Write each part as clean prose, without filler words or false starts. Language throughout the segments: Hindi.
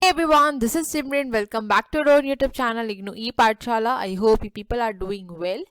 Hey everyone, this is Simran. Welcome back to our YouTube channel IGNOU ई पाठशाला. I hope you people are doing well.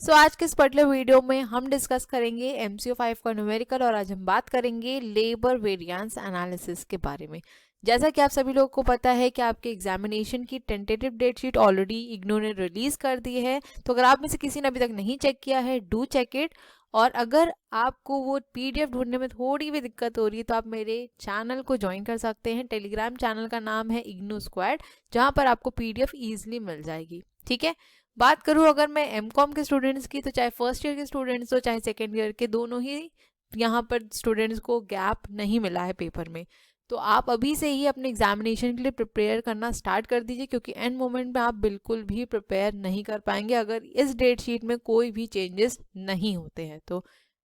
So आज के इस पर्टिकुलर वीडियो में हम डिस्कस करेंगे MCO 5 का न्यूमेरिकल और आज हम बात करेंगे लेबर वेरिएंस एनालिसिस के बारे में. जैसा कि आप सभी लोगों को पता है कि आपके एग्जामिनेशन की tentative date sheet already IGNOU ने रिलीज कर दी है. तो अगर आप में से किसी ने अभी तक नहीं चेक किया है, डू चेक इट. और अगर आपको वो पीडीएफ ढूंढने में थोड़ी भी दिक्कत हो रही है तो आप मेरे चैनल को ज्वाइन कर सकते हैं. टेलीग्राम चैनल का नाम है इग्नू स्क्वाड, जहां पर आपको पीडीएफ ईजिली मिल जाएगी. ठीक है. बात करूं अगर मैं एमकॉम के स्टूडेंट्स की, तो चाहे फर्स्ट ईयर के स्टूडेंट्स हो चाहे सेकेंड ईयर के, दोनों ही यहाँ पर स्टूडेंट्स को गैप नहीं मिला है पेपर में. तो आप अभी से ही अपने एग्जामिनेशन के लिए प्रिपेयर करना स्टार्ट कर दीजिए, क्योंकि एंड मोमेंट में आप बिल्कुल भी प्रिपेयर नहीं कर पाएंगे अगर इस डेट शीट में कोई भी चेंजेस नहीं होते हैं तो.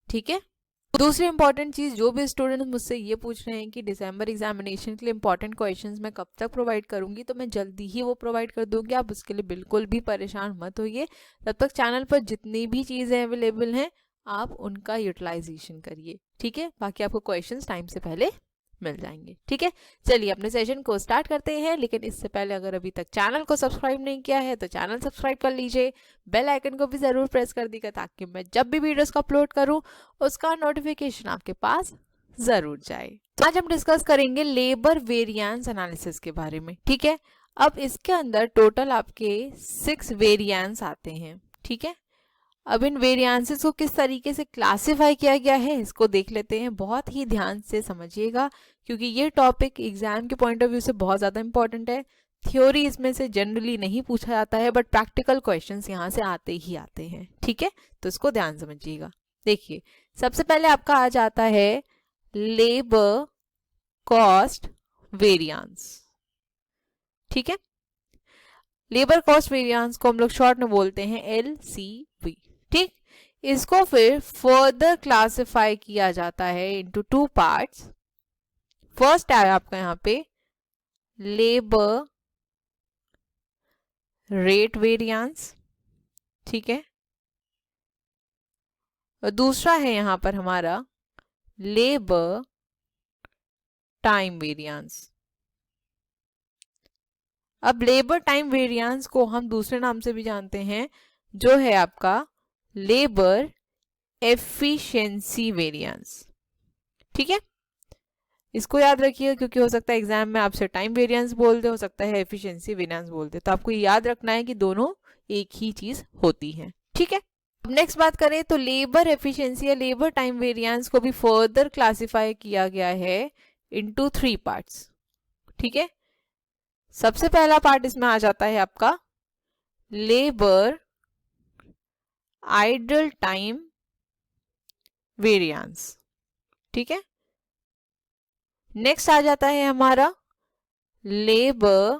ठीक है. दूसरी इंपॉर्टेंट चीज़, जो भी स्टूडेंट मुझसे ये पूछ रहे हैं कि दिसंबर एग्जामिनेशन के लिए इंपॉर्टेंट क्वेश्चंस मैं कब तक प्रोवाइड करूंगी, तो मैं जल्दी ही वो प्रोवाइड कर दूंगी. आप उसके लिए बिल्कुल भी परेशान मत होइए. तब तक चैनल पर जितनी भी चीज़ें अवेलेबल हैं आप उनका यूटिलाइजेशन करिए. ठीक है. बाकी आपको क्वेश्चंस टाइम से पहले मिल जाएंगे. ठीक है. चलिए अपने सेशन को स्टार्ट करते हैं, लेकिन इससे पहले अगर अभी तक चैनल को सब्सक्राइब नहीं किया है तो चैनल सब्सक्राइब कर लीजिए. बेल आइकन को भी ज़रूर प्रेस कर दीजिएगा ताकि मैं जब भी वीडियोस को अपलोड करूं उसका नोटिफिकेशन आपके पास ज़रूर जाए. तो आज हम डिस्कस करेंगे लेबर वेरिएंस एनालिसिस के बारे में. ठीक है. अब इसके अंदर टोटल आपके 6 वेरिएंस आते हैं. ठीक है. अब इन वेरिएंसेस को किस तरीके से क्लासिफाई किया गया है इसको देख लेते हैं. बहुत ही ध्यान से समझिएगा, क्योंकि ये टॉपिक एग्जाम के पॉइंट ऑफ व्यू से बहुत ज़्यादा इंपॉर्टेंट है. थ्योरी इसमें से जनरली नहीं पूछा जाता है, बट प्रैक्टिकल क्वेश्चंस यहाँ से आते ही आते हैं. ठीक है. तो इसको ध्यान समझिएगा. देखिए, सबसे पहले आपका आ जाता है लेबर कॉस्ट वेरिएंस. ठीक है. लेबर कॉस्ट वेरिएंस को हम लोग शॉर्ट में बोलते हैं LCV. ठीक. इसको फिर फर्दर क्लासिफाई किया जाता है इनटू 2 पार्ट्स. फर्स्ट है आपका यहाँ पे लेबर रेट वेरिएंस. ठीक है. और दूसरा है यहाँ पर हमारा लेबर टाइम वेरिएंस. अब लेबर टाइम वेरिएंस को हम दूसरे नाम से भी जानते हैं, जो है आपका लेबर एफिशिएंसी वेरिएंस. ठीक है. इसको याद रखिए, क्योंकि हो सकता है एग्जाम में आपसे टाइम वेरिएंस बोलते, हो सकता है एफिशिएंसी वेरिएंस बोलते. तो आपको याद रखना है कि दोनों एक ही चीज होती है. ठीक है. अब नेक्स्ट बात करें तो लेबर एफिशिएंसी या लेबर टाइम वेरिएंस को भी फर्दर क्लासिफाई किया गया है इनटू 3 पार्ट्स. ठीक है. सबसे पहला पार्ट इसमें आ जाता है आपका लेबर आइडल टाइम वेरिएंस. ठीक है. नेक्स्ट आ जाता है हमारा लेबर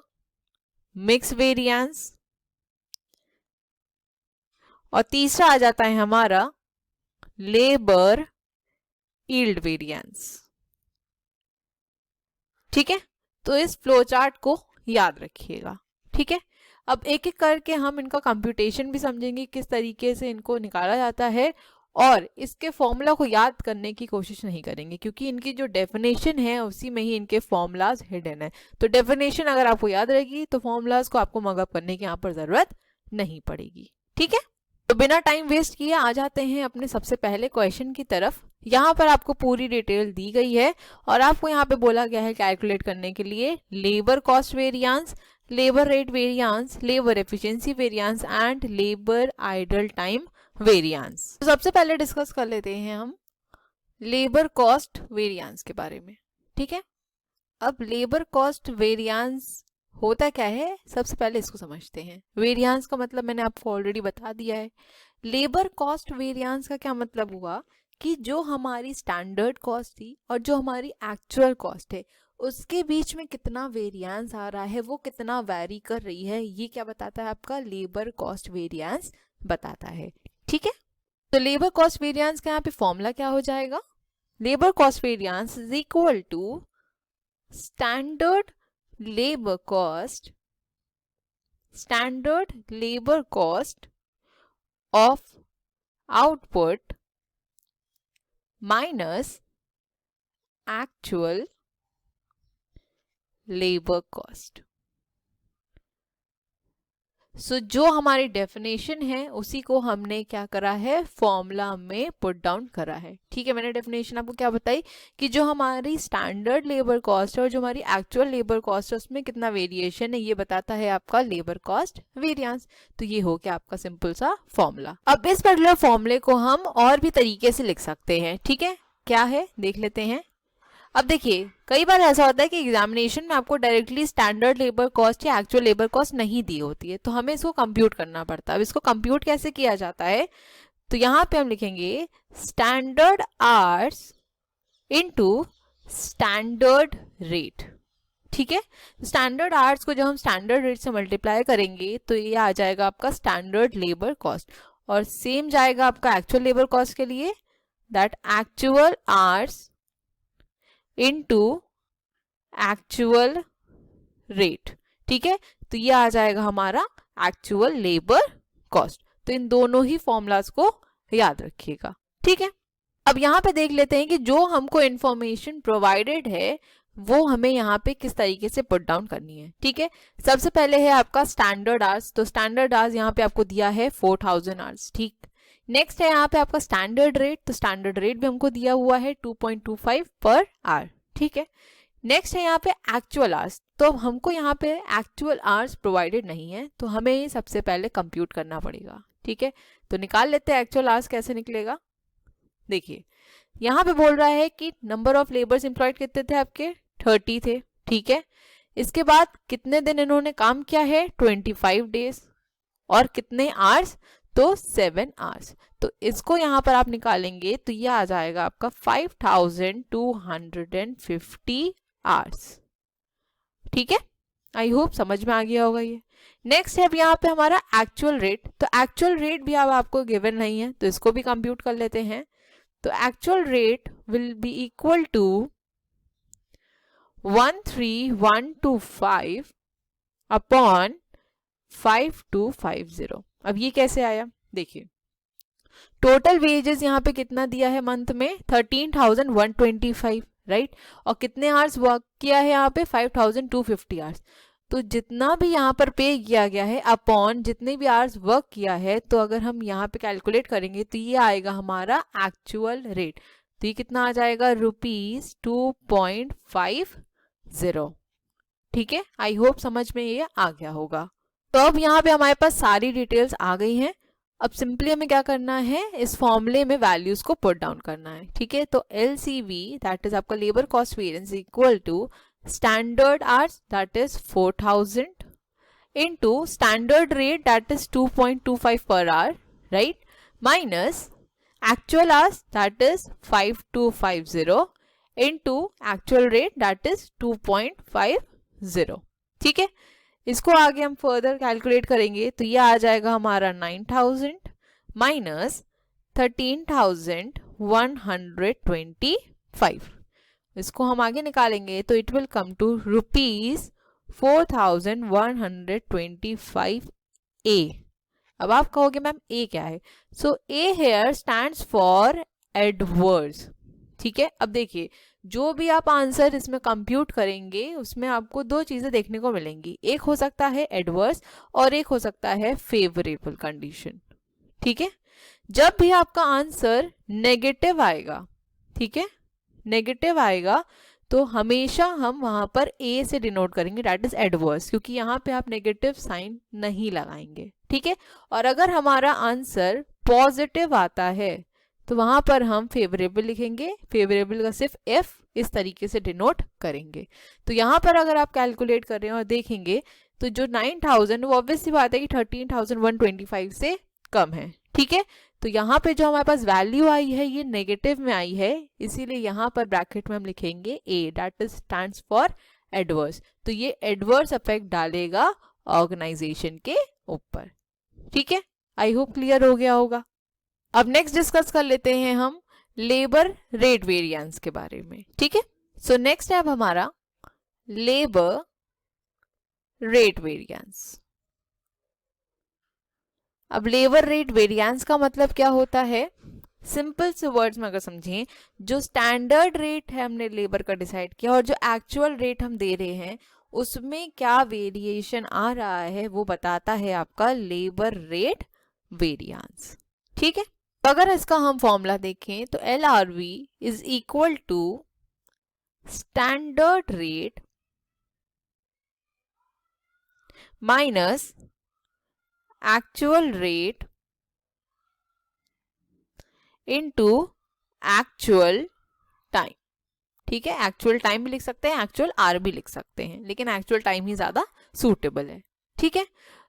मिक्स वेरिएंस. और तीसरा आ जाता है हमारा लेबर यील्ड वेरिएंस. ठीक है. तो इस फ्लो चार्ट को याद रखिएगा. ठीक है. अब एक एक करके हम इनका कंप्यूटेशन भी समझेंगे, किस तरीके से इनको निकाला जाता है, और इसके फॉर्मूला को याद करने की कोशिश नहीं करेंगे, क्योंकि इनकी जो डेफिनेशन है उसी में ही इनके फॉर्मूलाज हिडन है. तो डेफिनेशन अगर आपको याद रहेगी तो फॉर्मूलाज को आपको मगअप करने की यहाँ पर जरूरत नहीं पड़ेगी. ठीक है. तो बिना टाइम वेस्ट किए आ जाते हैं अपने सबसे पहले क्वेश्चन की तरफ. यहाँ पर आपको पूरी डिटेल दी गई है और आपको यहाँ पे बोला गया है कैलकुलेट करने के लिए labour cost variance, labour rate variance, labour efficiency variance and labour idle time variance. तो सबसे पहले डिस्कस कर लेते हैं हम लेबर कॉस्ट वेरिएंस के बारे में. ठीक है. अब लेबर कॉस्ट वेरिएंस होता क्या है, सबसे पहले इसको समझते हैं. वेरिएंस का मतलब मैंने आपको ऑलरेडी बता दिया है. लेबर कॉस्ट वेरिएंस का क्या मतलब हुआ कि जो हमारी स्टैंडर्ड कॉस्ट थी और जो हमारी एक्चुअल कॉस्ट है उसके बीच में कितना वेरिएंस आ रहा है, वो कितना वैरी कर रही है, ये क्या बताता है, आपका लेबर कॉस्ट वेरिएंस बताता है. ठीक है. तो लेबर कॉस्ट वेरिएंस का यहाँ पे फॉर्मूला क्या हो जाएगा, labour cost variance is equal to standard labor cost of output minus actual labour cost. So जो हमारी डेफिनेशन है उसी को हमने क्या करा है, फॉर्मूला में पुट डाउन करा है। ठीक है, मैंने डेफिनेशन आपको क्या बताई कि जो हमारी स्टैंडर्ड लेबर कॉस्ट है और जो हमारी एक्चुअल लेबर कॉस्ट है उसमें कितना वेरिएशन है, ये बताता है आपका लेबर कॉस्ट वेरिएंस। तो ये हो गया आपका सिंपल सा फॉर्मूला। अब इस पर्टिकुलर फॉर्मूले को हम और भी तरीके से लिख सकते हैं। ठीक है, क्या है देख लेते हैं। अब देखिए, कई बार ऐसा होता है कि एग्जामिनेशन में आपको डायरेक्टली स्टैंडर्ड लेबर कॉस्ट या एक्चुअल लेबर कॉस्ट नहीं दी होती है, तो हमें इसको कंप्यूट करना पड़ता है। अब इसको कंप्यूट कैसे किया जाता है, तो यहाँ पे हम लिखेंगे standard hours into standard rate. ठीक है, स्टैंडर्ड आवर्स को जब हम स्टैंडर्ड रेट से मल्टीप्लाई करेंगे तो ये आ जाएगा आपका स्टैंडर्ड लेबर कॉस्ट, और सेम जाएगा आपका एक्चुअल लेबर कॉस्ट के लिए, that actual hours into actual rate. ठीक है, तो ये आ जाएगा हमारा एक्चुअल लेबर कॉस्ट। तो इन दोनों ही फॉर्मूलाज को याद रखिएगा। ठीक है, अब यहाँ पे देख लेते हैं कि जो हमको इंफॉर्मेशन प्रोवाइडेड है वो हमें यहाँ पे किस तरीके से पुट डाउन करनी है। ठीक है, सबसे पहले है आपका स्टैंडर्ड आवर्स। तो स्टैंडर्ड आवर्स यहाँ पे आपको दिया है 4000 आवर्स। ठीक, नेक्स्ट है यहाँ पे आपका स्टैंडर्ड रेट। तो स्टैंडर्ड रेट भी हमको दिया हुआ है 2.25 पर आवर। ठीक है, नेक्स्ट है यहाँ पे एक्चुअल आवर्स। तो हमको यहाँ पे एक्चुअल आवर्स प्रोवाइडेड नहीं है, तो हमें सबसे पहले कंप्यूट करना पड़ेगा। ठीक है, तो निकाल लेते हैं एक्चुअल आवर्स कैसे निकलेगा। देखिए, यहाँ पे बोल रहा है कि नंबर ऑफ लेबर्स एम्प्लॉयड कितने थे आपके, 30 थे। ठीक है, इसके बाद कितने दिन इन्होंने काम किया है, 25 डेज, और कितने आवर्स, तो 7 आवर्स। तो इसको यहाँ पर आप निकालेंगे तो ये आ जाएगा आपका 5250 आवर्स। ठीक है, आई होप समझ में आ गया होगा ये। नेक्स्ट है अब यहाँ पे हमारा एक्चुअल रेट। तो एक्चुअल रेट भी अब आपको गिवन नहीं है, तो इसको भी कंप्यूट कर लेते हैं। तो actual rate will be equal to 13125 upon 5250। अब ये कैसे आया, देखिए टोटल वेजेस यहाँ पे कितना दिया है मंथ में, 13,125, राइट, और कितने आवर्स वर्क किया है यहाँ पे, 5,250 आवर्स। तो जितना भी यहाँ पर पे किया गया है अपॉन जितने भी आवर्स वर्क किया है, तो अगर हम यहाँ पे कैलकुलेट करेंगे तो ये आएगा हमारा एक्चुअल रेट। तो ये कितना आ जाएगा, ₹2.50। ठीक है, आई होप समझ में ये आ गया होगा। तो अब यहाँ पे हमारे पास सारी डिटेल्स आ गई हैं। अब सिंपली हमें क्या करना है, इस फॉर्मूले में वैल्यूज को पुट डाउन करना है। ठीक है, तो LCV दैट इज आपका labour cost variance equal to standard hours that is 4000 into standard rate that is 2.25 per hour, right, minus actual hours that is 5250 into actual rate that is 2.50। ठीक है, इसको आगे हम फर्दर कैलकुलेट करेंगे तो ये आ जाएगा हमारा 9000 माइनस 13,125। इसको हम आगे निकालेंगे तो इट विल कम टू ₹4125 ए। अब आप कहोगे मैम ए क्या है, सो ए हेयर स्टैंड्स फॉर एडवर्स। ठीक है, अब देखिए जो भी आप आंसर इसमें कंप्यूट करेंगे उसमें आपको दो चीजें देखने को मिलेंगी, एक हो सकता है एडवर्स और एक हो सकता है फेवरेबल कंडीशन। ठीक है, जब भी आपका आंसर नेगेटिव आएगा, ठीक है, नेगेटिव आएगा तो हमेशा हम वहां पर ए से डिनोट करेंगे दैट इज एडवर्स, क्योंकि यहाँ पे आप नेगेटिव साइन नहीं लगाएंगे। ठीक है, और अगर हमारा आंसर पॉजिटिव आता है तो वहां पर हम फेवरेबल लिखेंगे, फेवरेबल का सिर्फ एफ इस तरीके से डिनोट करेंगे। तो यहाँ पर अगर आप कैलकुलेट कर रहे हैं और देखेंगे तो जो 9000 वो ऑब्वियस सी बात है कि 13,125 से कम है। ठीक है, तो यहाँ पे जो हमारे पास वैल्यू आई है ये नेगेटिव में आई है, इसीलिए यहाँ पर ब्रैकेट में हम लिखेंगे A that is stands for adverse. तो ये एडवर्स इफेक्ट डालेगा ऑर्गेनाइजेशन के ऊपर। ठीक है, आई होप क्लियर हो गया होगा। अब नेक्स्ट डिस्कस कर लेते हैं हम लेबर रेट वेरिएंस के बारे में। ठीक है, सो नेक्स्ट है अब हमारा लेबर रेट वेरिएंस। अब लेबर रेट वेरिएंस का मतलब क्या होता है, सिंपल से वर्ड्स में अगर समझें, जो स्टैंडर्ड रेट है हमने लेबर का डिसाइड किया और जो एक्चुअल रेट हम दे रहे हैं उसमें क्या वेरिएशन आ रहा है वो बताता है आपका लेबर रेट वेरिएंस। ठीक है, तो अगर इसका हम फॉर्मूला देखें तो LRV is equal to standard rate minus actual rate into actual time. ठीक है, एक्चुअल टाइम भी लिख सकते हैं, एक्चुअल आर भी लिख सकते हैं, लेकिन एक्चुअल टाइम ही ज्यादा सूटेबल है। ठीक है,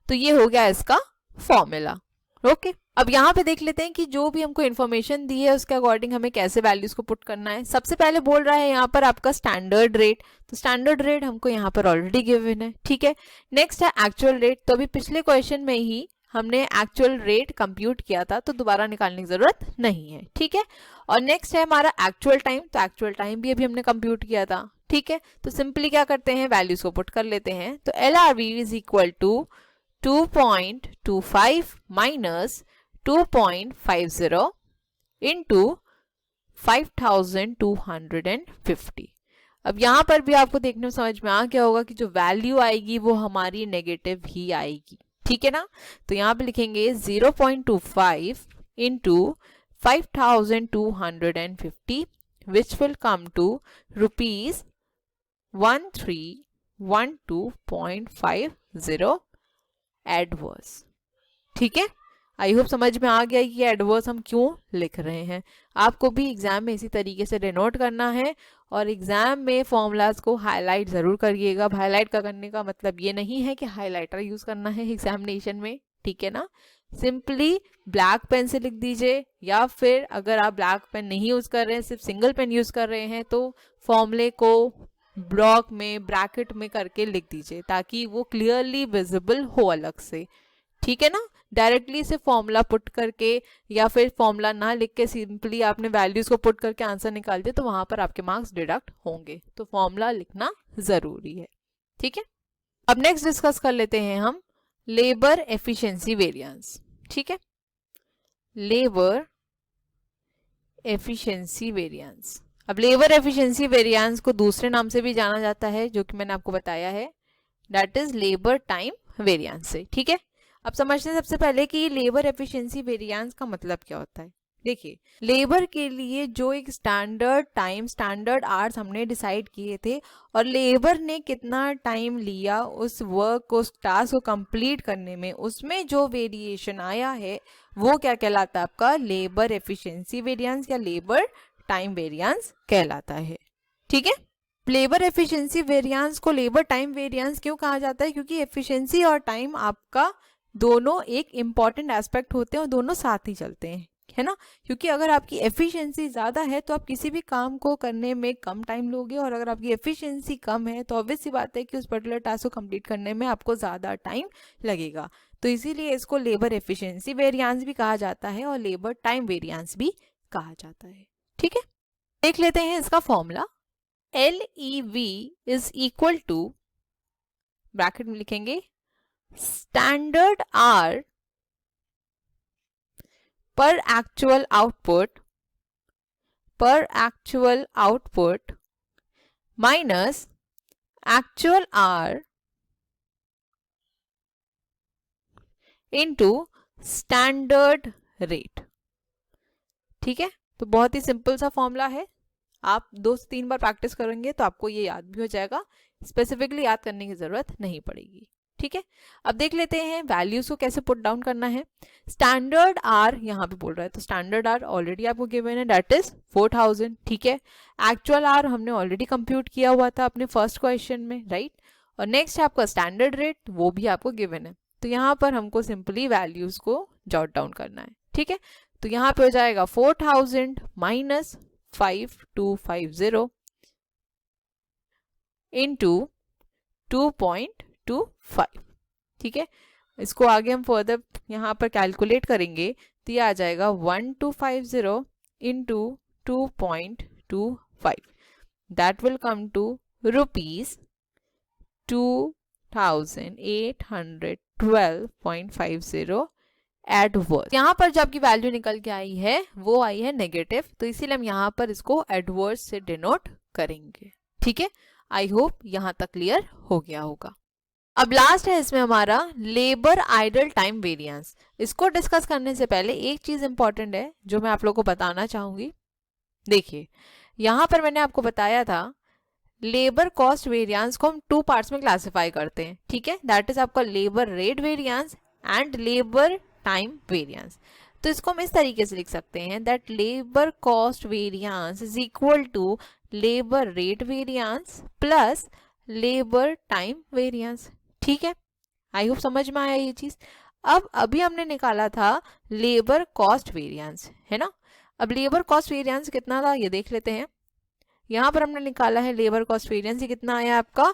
तो ये हो गया इसका फॉर्मूला। ओके, अब यहाँ पे देख लेते हैं कि जो भी हमको इन्फॉर्मेशन दी है उसके अकॉर्डिंग हमें कैसे वैल्यूज को पुट करना है। सबसे पहले बोल रहा है यहाँ पर आपका स्टैंडर्ड रेट, तो स्टैंडर्ड रेट हमको यहाँ पर ऑलरेडी गिवन है। ठीक है, नेक्स्ट है एक्चुअल रेट, तो अभी पिछले क्वेश्चन में ही हमने एक्चुअल रेट कंप्यूट किया था तो दोबारा निकालने की जरूरत नहीं है। ठीक है, और नेक्स्ट है हमारा एक्चुअल टाइम, तो एक्चुअल टाइम भी अभी हमने कंप्यूट किया था। ठीक है, तो सिंपली क्या करते हैं, वैल्यूज को पुट कर लेते हैं। तो LRV is equal to 2.25 minus 2.50 into 5250। अब यहाँ पर भी आपको देखने में समझ में आ गया होगा कि जो वैल्यू आएगी वो हमारी नेगेटिव ही आएगी। ठीक है ना, तो यहाँ पे लिखेंगे 0.25 into 5250 which will come to ₹1312.50 adverse. ठीक है, आई होप समझ में आ गया कि एडवर्स हम क्यों लिख रहे हैं। आपको भी एग्जाम में इसी तरीके से डिनोट करना है और एग्जाम में फॉर्मूलाज को हाईलाइट जरूर करिएगा। हाईलाइट का करने का मतलब ये नहीं है कि हाईलाइटर यूज करना है एग्जामिनेशन में। ठीक है ना, सिंपली ब्लैक पेन से लिख दीजिए, या फिर अगर आप ब्लैक पेन नहीं यूज कर रहे हैं, सिर्फ सिंगल पेन यूज कर रहे हैं, तो फॉर्मूले को ब्लॉक में ब्रैकेट में करके लिख दीजिए ताकि वो क्लियरली विजिबल हो अलग से। ठीक है ना, डायरेक्टली से फॉर्मूला पुट करके या फिर फॉर्मूला ना लिख के सिंपली आपने वैल्यूज को पुट करके आंसर निकाल दिया तो वहां पर आपके मार्क्स डिडक्ट होंगे, तो फॉर्मूला लिखना जरूरी है। ठीक है, अब नेक्स्ट डिस्कस कर लेते हैं हम लेबर एफिशिएंसी वेरिएंस। ठीक है, लेबर एफिशिएंसी वेरिएंस। अब लेबर एफिशिएंसी वेरिएंस को दूसरे नाम से भी जाना जाता है जो कि मैंने आपको बताया है, that is labour time variance से। ठीक है, अब समझते हैं सबसे पहले कि लेबर एफिशिएंसी वेरिएंस का मतलब क्या होता है। देखिए, लेबर के लिए जो एक स्टैंडर्ड टाइम, स्टैंडर्ड आवर्स हमने डिसाइड किए थे और लेबर ने कितना टाइम लिया उस वर्क को, उस टास्क को कंप्लीट करने में, उसमें जो वेरिएशन आया है वो क्या कहलाता है, आपका लेबर एफिशिएंसी वेरिएंस या लेबर टाइम वेरिएंस कहलाता है। ठीक है, लेबर एफिशिएंसी वेरिएंस को लेबर टाइम वेरिएंस क्यों कहा जाता है, क्योंकि एफिशिएंसी और टाइम आपका दोनों एक इंपॉर्टेंट एस्पेक्ट होते हैं और दोनों साथ ही चलते हैं, है ना। क्योंकि अगर आपकी एफिशिएंसी ज़्यादा है तो आप किसी भी काम को करने में कम टाइम लोगे, और अगर आपकी एफिशिएंसी कम है तो ऑब्वियस सी बात है कि उस पर्टिकुलर टास्क को कंप्लीट करने में आपको ज़्यादा टाइम लगेगा। तो इसीलिए इसको लेबर एफिशिएंसी वेरिएंस भी कहा जाता है और लेबर टाइम वेरिएंस भी कहा जाता है। ठीक है, देख लेते हैं इसका formula. LEV is equal to, bracket में लिखेंगे, standard R per actual output minus actual R into standard rate. ठीक है, तो बहुत ही सिंपल सा फॉर्मूला है, आप 2 से 3 बार प्रैक्टिस करेंगे तो आपको ये याद भी हो जाएगा, स्पेसिफिकली याद करने की जरूरत नहीं पड़ेगी। ठीक है, अब देख लेते हैं वैल्यूज को कैसे पुट डाउन करना है। स्टैंडर्ड आर यहाँ पे बोल रहा है, तो स्टैंडर्ड आर ऑलरेडी आपको गिवन है, दैट इज 4000। ठीक है, एक्चुअल आर हमने ऑलरेडी कंप्यूट किया हुआ था अपने फर्स्ट क्वेश्चन में, राइट। और नेक्स्ट है आपका स्टैंडर्ड रेट, वो भी आपको गिवन है, तो यहाँ पर हमको सिंपली वैल्यूज को जॉट डाउन करना है। ठीक है, तो यहाँ पे हो जाएगा 4000 माइनस 5250 इंटू 2.25। ठीक है, इसको आगे हम फर्दर यहाँ पर कैलकुलेट करेंगे तो ये आ जाएगा 1250 into 2.25, that will come to ₹2812.50 adverse. यहाँ पर जो आपकी वैल्यू निकल के आई है वो आई है नेगेटिव, तो इसीलिए हम यहाँ पर इसको एडवर्स से डिनोट करेंगे। ठीक है, आई होप यहाँ तक क्लियर हो गया होगा। अब लास्ट है इसमें हमारा लेबर आइडल टाइम वेरिएंस। इसको डिस्कस करने से पहले एक चीज इंपॉर्टेंट है जो मैं आप लोगों को बताना चाहूंगी। देखिए यहाँ पर मैंने आपको बताया था लेबर कॉस्ट वेरिएंस को हम 2 पार्ट्स में क्लासिफाई करते हैं, ठीक है, दैट इज आपका labour rate variance and labour time variance. तो इसको हम इस तरीके से लिख सकते हैं that labour cost variance is equal to labour rate variance plus labour time variance, ठीक है। आई होप समझ में आया ये चीज। अब अभी हमने निकाला था लेबर कॉस्ट वेरिएंस, है ना। अब लेबर कॉस्ट वेरिएंस कितना था ये देख लेते हैं। यहाँ पर हमने निकाला है लेबर कॉस्ट वेरिएंस, ये कितना आया आपका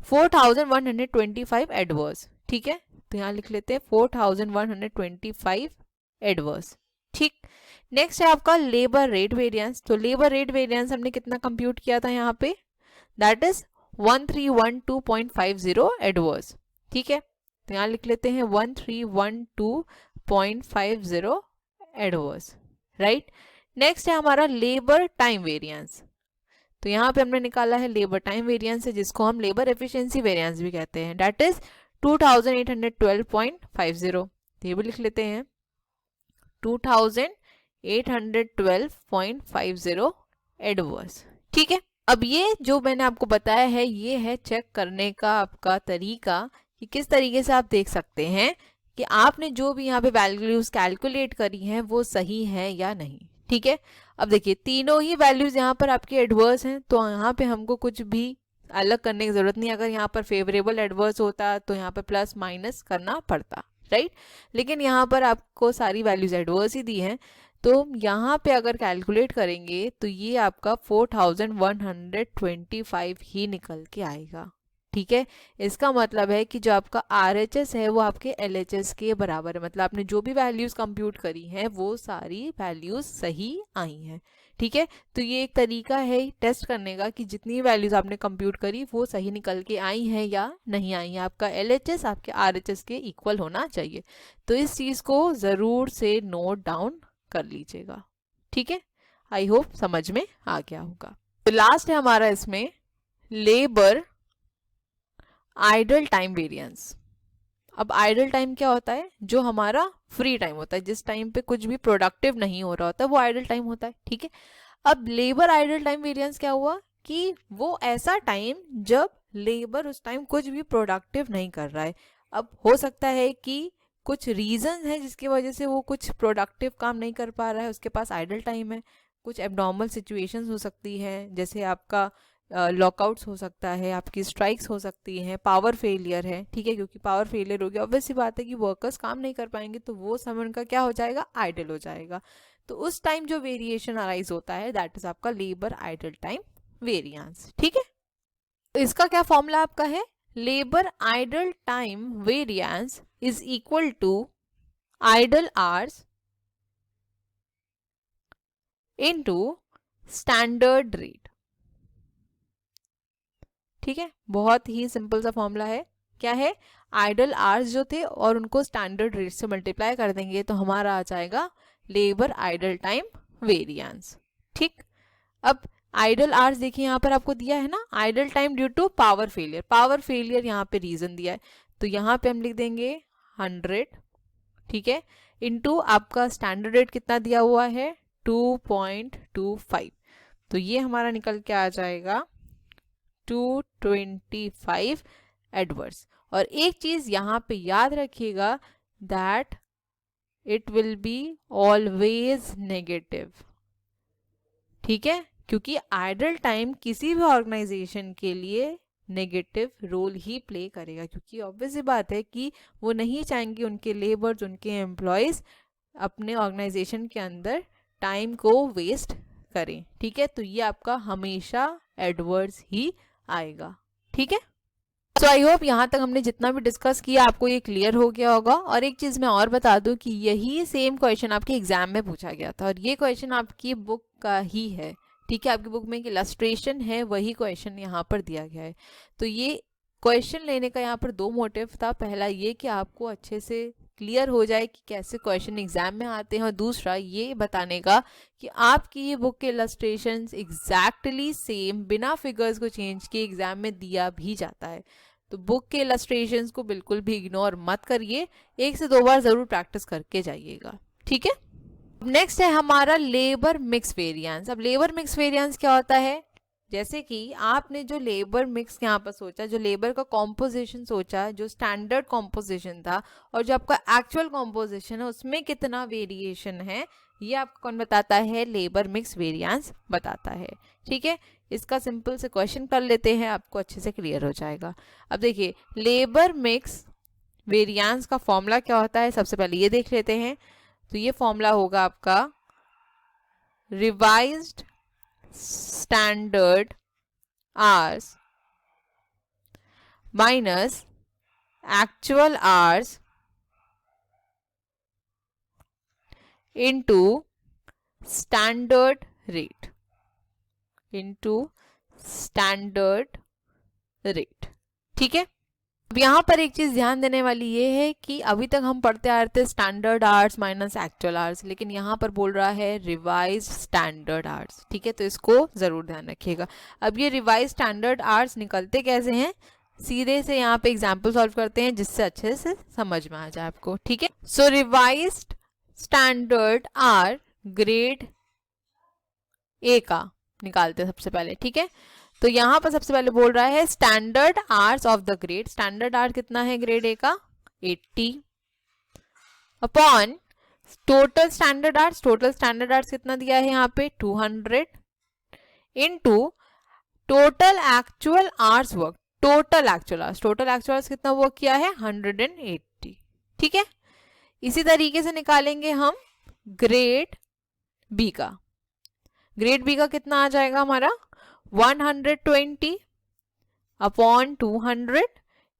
4125 एडवर्स, ठीक है। तो यहाँ लिख लेते हैं 4125 एडवर्स, ठीक। नेक्स्ट है आपका लेबर रेट वेरिएंस। तो लेबर रेट वेरिएंस हमने कितना कंप्यूट किया था यहाँ पे, दैट इज 1312.50 एडवर्स, ठीक है। तो यहाँ लिख लेते हैं 1312.50 एडवर्स, राइट। नेक्स्ट है हमारा लेबर टाइम वेरिएंस। तो यहाँ पे हमने निकाला है लेबर टाइम वेरिएंस है जिसको हम लेबर एफिशिएंसी वेरिएंस भी कहते हैं, दैट इज 2812.50। ये भी लिख लेते हैं 2812.50 एडवर्स, ठीक है। अब ये जो मैंने आपको बताया है ये है चेक करने का आपका तरीका कि किस तरीके से आप देख सकते हैं कि आपने जो भी यहाँ पे वैल्यूज कैलकुलेट करी हैं वो सही है या नहीं, ठीक है। अब देखिए तीनों ही वैल्यूज यहाँ पर आपके एडवर्स हैं, तो यहाँ पे हमको कुछ भी अलग करने की जरूरत नहीं। अगर यहाँ पर फेवरेबल एडवर्स होता तो यहाँ पर प्लस माइनस करना पड़ता, राइट। लेकिन यहाँ पर आपको सारी वैल्यूज एडवर्स ही दी हैं, तो यहाँ पे अगर कैलकुलेट करेंगे तो ये आपका 4125 ही निकल के आएगा, ठीक है। इसका मतलब है कि जो आपका RHS है वो आपके LHS के बराबर है, मतलब आपने जो भी वैल्यूज कंप्यूट करी हैं वो सारी वैल्यूज सही आई हैं, ठीक है। तो ये एक तरीका है टेस्ट करने का कि जितनी वैल्यूज आपने कंप्यूट करी वो सही निकल के आई हैं या नहीं आई हैं। आपका LHS आपके RHS के इक्वल होना चाहिए, तो इस चीज को जरूर से नोट डाउन कर लीजिएगा, ठीक है। आई होप समझ में आ गया होगा। तो लास्ट है हमारा इसमें लेबर आइडल टाइम वेरिएंस। अब आइडल टाइम क्या होता है, जो हमारा फ्री टाइम होता है, जिस टाइम पे कुछ भी प्रोडक्टिव नहीं हो रहा होता वो आइडल टाइम होता है, ठीक है। अब लेबर आइडल टाइम वेरिएंस क्या हुआ कि वो ऐसा टाइम जब लेबर उस टाइम कुछ भी प्रोडक्टिव नहीं कर रहा है। अब हो सकता है कि कुछ रीजन है जिसकी वजह से वो कुछ प्रोडक्टिव काम नहीं कर पा रहा है, उसके पास आइडल टाइम है। कुछ एबनॉर्मल सिचुएशंस हो सकती हैं, जैसे आपका लॉकआउट्स हो सकता है, आपकी स्ट्राइक्स हो सकती हैं, पावर फेलियर है, ठीक है। क्योंकि पावर फेलियर हो गया ऑब्वियस सी बात है कि वर्कर्स काम नहीं कर पाएंगे, तो वो समय उनका क्या हो जाएगा, आइडल हो जाएगा। तो उस टाइम जो वेरिएशन अराइज होता है दैट इज आपका लेबर आइडल टाइम वेरिएंस, ठीक है। तो इसका क्या फॉर्मूला आपका है, labour idle time variance is equal to idle hours into standard rate, ठीक है। बहुत ही सिंपल सा फॉर्मूला है। क्या है, आइडल आवर्स जो थे और उनको स्टैंडर्ड रेट से मल्टीप्लाई कर देंगे तो हमारा आ जाएगा लेबर आइडल टाइम वेरिएंस, ठीक। अब आइडल आवर्स देखिए यहाँ पर आपको दिया है ना, idle time due to power failure. Power failure यहाँ पे रीजन दिया है, तो यहाँ पे हम लिख देंगे 100, ठीक है, इनटू आपका स्टैंडर्ड रेट कितना दिया हुआ है 2.25, तो ये हमारा निकल के आ जाएगा 225 एडवर्स। और एक चीज यहाँ पे याद रखिएगा that it will be always negative, ठीक है, क्योंकि आइडल टाइम किसी भी ऑर्गेनाइजेशन के लिए नेगेटिव रोल ही प्ले करेगा, क्योंकि ऑब्वियस सी बात है कि वो नहीं चाहेंगे उनके लेबर्स, उनके एम्प्लॉयज अपने ऑर्गेनाइजेशन के अंदर टाइम को वेस्ट करें, ठीक है। तो ये आपका हमेशा एडवर्स ही आएगा, ठीक है। सो आई होप यहाँ तक हमने जितना भी डिस्कस किया आपको ये क्लियर हो गया होगा। और एक चीज मैं और बता दूं कि यही सेम क्वेश्चन आपके एग्जाम में पूछा गया था और ये क्वेश्चन आपकी बुक का ही है, ठीक है। आपकी बुक में एक इलस्ट्रेशन है, वही क्वेश्चन यहाँ पर दिया गया है। तो ये क्वेश्चन लेने का यहाँ पर 2 मोटिव था। पहला ये कि आपको अच्छे से क्लियर हो जाए कि कैसे क्वेश्चन एग्जाम में आते हैं, और दूसरा ये बताने का कि आपकी ये बुक के इलस्ट्रेशंस एग्जैक्टली सेम बिना फिगर्स को चेंज किए एग्जाम में दिया भी जाता है। तो बुक के इलस्ट्रेशंस को बिल्कुल भी इग्नोर मत करिए, 1 से 2 बार जरूर प्रैक्टिस करके जाइएगा, ठीक है। नेक्स्ट है हमारा लेबर मिक्स वेरिएंस। अब लेबर मिक्स वेरिएंस क्या होता है, जैसे कि आपने जो लेबर मिक्स यहाँ पर सोचा, जो लेबर का कॉम्पोजिशन सोचा, जो स्टैंडर्ड कॉम्पोजिशन था और जो आपका एक्चुअल कॉम्पोजिशन है उसमें कितना वेरिएशन है, ये आपको कौन बताता है, लेबर मिक्स वेरिएंस बताता है, ठीक है। इसका सिंपल से क्वेश्चन कर लेते हैं, आपको अच्छे से क्लियर हो जाएगा। अब देखिए लेबर मिक्स वेरिएंस का फॉर्मूला क्या होता है, सबसे पहले ये देख लेते हैं। तो ये फॉर्मूला होगा आपका revised standard hours minus actual hours into standard rate, ठीक है। अब यहाँ पर एक चीज ध्यान देने वाली ये है कि अभी तक हम पढ़ते आ रहे थे standard hours minus actual hours, लेकिन यहाँ पर बोल रहा है रिवाइज्ड स्टैंडर्ड आवर्स, ठीक है। तो इसको जरूर ध्यान रखिएगा। अब ये रिवाइज्ड स्टैंडर्ड आवर्स निकलते कैसे हैं, सीधे से यहाँ पे एग्जाम्पल सॉल्व करते हैं जिससे अच्छे से समझ में आ जाए आपको, ठीक है। So revised standard R grade A का निकालते हैं सबसे पहले, ठीक है। तो यहाँ पर सबसे पहले बोल रहा है standard hours of the grade, standard our कितना है ग्रेड ए का 80 upon total standard hours, total standard hours कितना दिया है यहाँ पे 200 into total actual hours work, total actual hours कितना वर्क किया है 180, ठीक है। इसी तरीके से निकालेंगे हम ग्रेड बी का, ग्रेड बी का कितना आ जाएगा हमारा 120 अपॉन 200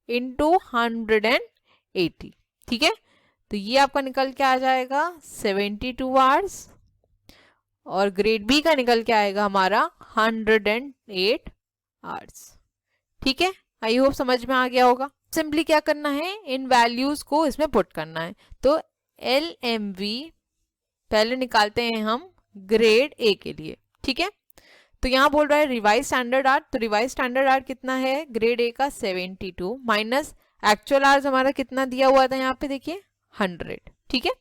इंटू 180, ठीक है। तो ये आपका निकल के आ जाएगा 72 आवर्स और ग्रेड बी का निकल के आएगा हमारा 108 आवर्स, ठीक है। आई होप समझ में आ गया होगा। सिंपली क्या करना है, इन वैल्यूज को इसमें पुट करना है। तो LMV पहले निकालते हैं हम ग्रेड ए के लिए, ठीक है। तो यहाँ बोल रहा है रिवाइज स्टैंडर्ड आर, तो रिवाइज स्टैंडर्ड आर कितना है ग्रेड ए का 72 माइनस एक्चुअल आर्स हमारा कितना दिया हुआ था यहाँ पे देखिए 100, ठीक है,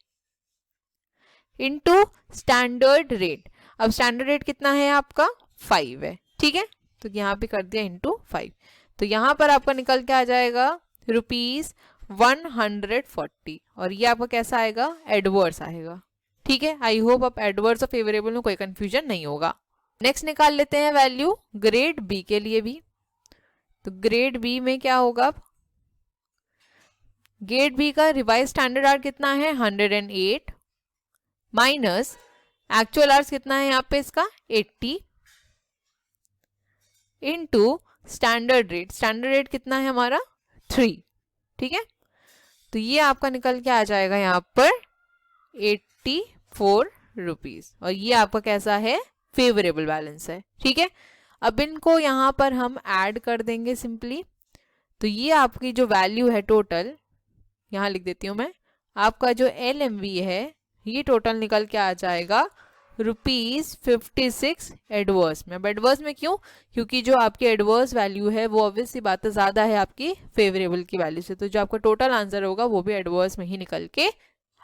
इनटू स्टैंडर्ड रेट। अब स्टैंडर्ड रेट कितना है आपका 5 है, ठीक है। तो यहाँ पे कर दिया इनटू 5, तो यहाँ पर आपका निकल के आ जाएगा ₹140 और ये आपका कैसा आएगा एडवर्स आएगा, ठीक है। आई होप अब एडवर्स और फेवरेबल में कोई कंफ्यूजन नहीं होगा। नेक्स्ट निकाल लेते हैं वैल्यू ग्रेड बी के लिए भी। तो ग्रेड बी में क्या होगा, ग्रेड बी का रिवाइज स्टैंडर्ड आर कितना है 108 माइनस एक्चुअल आर्स कितना है यहाँ पे इसका 80 into standard rate, standard rate कितना है हमारा 3, ठीक है। तो ये आपका निकल के आ जाएगा यहाँ पर 84 रुपीज और ये आपका कैसा है फेवरेबल बैलेंस है, ठीक है। अब इनको यहाँ पर हम ऐड कर देंगे सिंपली। तो ये आपकी जो वैल्यू है टोटल, यहाँ लिख देती हूँ मैं, आपका जो LMV है ये टोटल निकल के आ जाएगा ₹56 एडवर्स में। अब एडवर्स में क्यों, क्योंकि जो आपकी एडवर्स वैल्यू है वो ऑब्वियस सी बात है ज़्यादा है आपकी फेवरेबल की वैल्यू से, तो जो आपका टोटल आंसर होगा वो भी एडवर्स में ही निकल के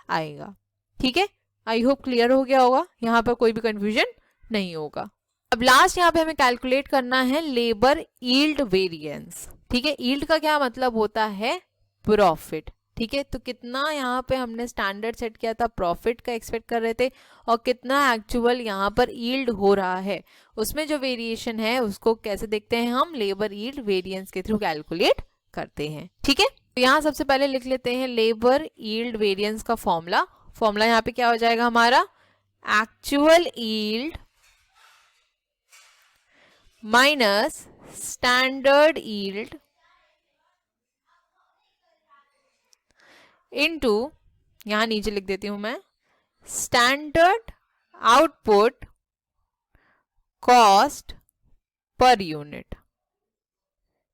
आएगा, ठीक है। आई होप क्लियर हो गया होगा, यहाँ पर कोई भी कंफ्यूजन नहीं होगा। अब लास्ट यहाँ पे हमें कैलकुलेट करना है लेबर यील्ड वेरिएंस, ठीक है। यील्ड का क्या मतलब होता है प्रॉफिट, ठीक है। तो कितना यहाँ पे हमने स्टैंडर्ड सेट किया था प्रॉफिट का एक्सपेक्ट कर रहे थे और कितना एक्चुअल यहाँ पर यील्ड हो रहा है, उसमें जो वेरिएशन है उसको कैसे देखते हैं हम, लेबर यील्ड वेरिएंस के थ्रू कैलकुलेट करते हैं, ठीक है। तो यहाँ सबसे पहले लिख लेते हैं लेबर यील्ड वेरिएंस का फॉर्मूला। फॉर्मूला यहाँ पे क्या हो जाएगा हमारा, actual yield minus standard yield into, यहां नीचे लिख देती हूं मैं, standard output cost per unit,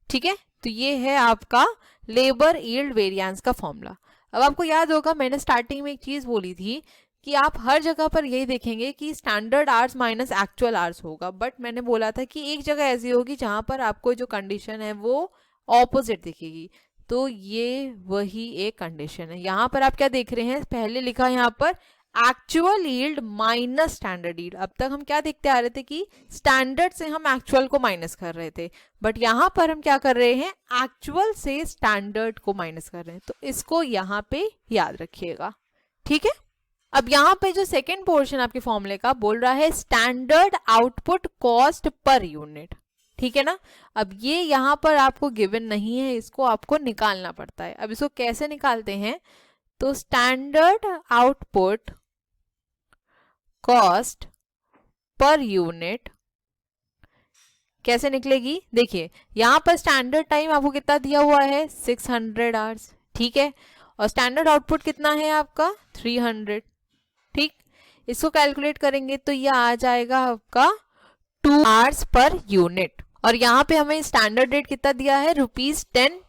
ठीक है। तो ये है आपका लेबर यील्ड वेरिएंस का फॉर्मूला। अब आपको याद होगा मैंने स्टार्टिंग में एक चीज बोली थी कि आप हर जगह पर यही देखेंगे कि standard hours minus actual hours होगा, बट मैंने बोला था कि एक जगह ऐसी होगी जहां पर आपको जो कंडीशन है वो ऑपोजिट दिखेगी। तो ये वही एक कंडीशन है। यहाँ पर आप क्या देख रहे हैं, पहले लिखा है यहाँ पर actual yield minus standard yield. अब तक हम क्या देखते आ रहे थे कि स्टैंडर्ड से हम एक्चुअल को माइनस कर रहे थे, बट यहाँ पर हम क्या कर रहे हैं, एक्चुअल से स्टैंडर्ड को माइनस कर रहे हैं। तो इसको यहाँ पे याद रखिएगा, ठीक है। अब यहाँ पे जो सेकेंड पोर्शन आपके फॉर्मूले का बोल रहा है standard output cost per unit, ठीक है ना। अब ये यहाँ पर आपको गिवन नहीं है, इसको आपको निकालना पड़ता है। अब इसको कैसे निकालते हैं, तो standard output cost per unit कैसे निकलेगी, देखिए यहाँ पर स्टैंडर्ड टाइम आपको कितना दिया हुआ है 600 आवर्स, ठीक है, और स्टैंडर्ड आउटपुट कितना है आपका 300, ठीक। इसको कैलकुलेट करेंगे तो ये आ जाएगा आपका 2 आवर्स पर यूनिट, और यहाँ पे हमें स्टैंडर्ड रेट कितना दिया है ₹10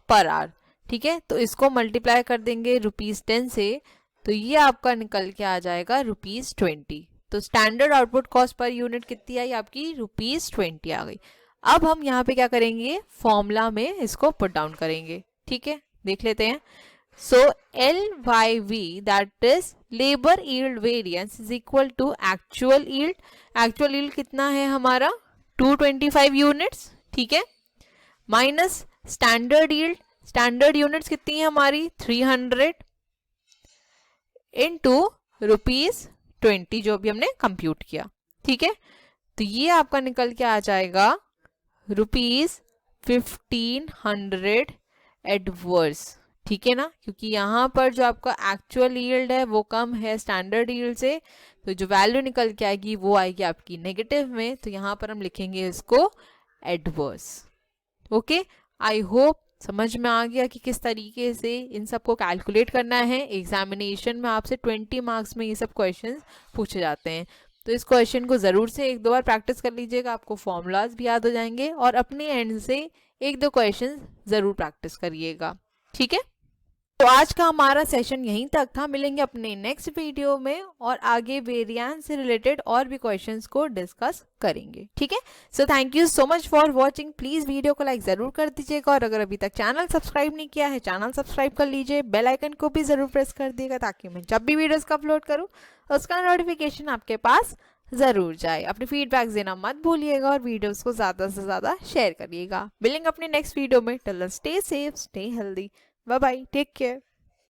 पर आवर, ठीक है। तो इसको मल्टीप्लाई कर देंगे ₹10 से, तो ये आपका निकल के आ जाएगा ₹20। तो standard output cost per unit कितनी आई आपकी ₹20 आ गई। अब हम यहाँ पे क्या करेंगे, फॉर्मूला में इसको पुट डाउन करेंगे, ठीक है, देख लेते हैं। So LYV that is labor yield variance is equal to actual yield। actual yield कितना है हमारा 225 यूनिट्स, ठीक है, minus standard yield, standard units कितनी है हमारी 300 इनटू ₹20 जो भी हमने कंप्यूट किया, ठीक है। तो ये आपका निकल के आ जाएगा ₹1500 एडवर्स, ठीक है ना, क्योंकि यहाँ पर जो आपका एक्चुअल यील्ड है वो कम है स्टैंडर्ड यील्ड से, तो जो वैल्यू निकल के आएगी वो आएगी आपकी नेगेटिव में। तो यहाँ पर हम लिखेंगे इसको एडवर्स। ओके, आई होप समझ में आ गया कि किस तरीके से इन सबको कैलकुलेट करना है। एग्जामिनेशन में आपसे 20 मार्क्स में ये सब क्वेश्चंस पूछे जाते हैं, तो इस क्वेश्चन को ज़रूर से 1-2 बार प्रैक्टिस कर लीजिएगा, आपको फॉर्मूलाज भी याद हो जाएंगे, और अपने एंड से 1-2 क्वेश्चन ज़रूर प्रैक्टिस करिएगा, ठीक है। तो आज का हमारा सेशन यहीं तक था, मिलेंगे अपने नेक्स्ट वीडियो में और आगे वेरिएंस से रिलेटेड और भी क्वेश्चंस को डिस्कस करेंगे, ठीक है। So thank you so much for watching. Please video को लाइक जरूर कर दीजिएगा, और अगर अभी तक चैनल सब्सक्राइब नहीं किया है चैनल सब्सक्राइब कर लीजिए, बेल आइकन को भी जरूर प्रेस कर दिएगा ताकि मैं जब भी वीडियोस का अपलोड करूँ उसका नोटिफिकेशन आपके पास जरूर जाए। अपने फीडबैक देना मत भूलिएगा और वीडियोस को ज्यादा से ज्यादा शेयर करिएगा। मिलेंगे अपने नेक्स्ट वीडियो में। Till then stay safe, stay healthy, bye bye, take care.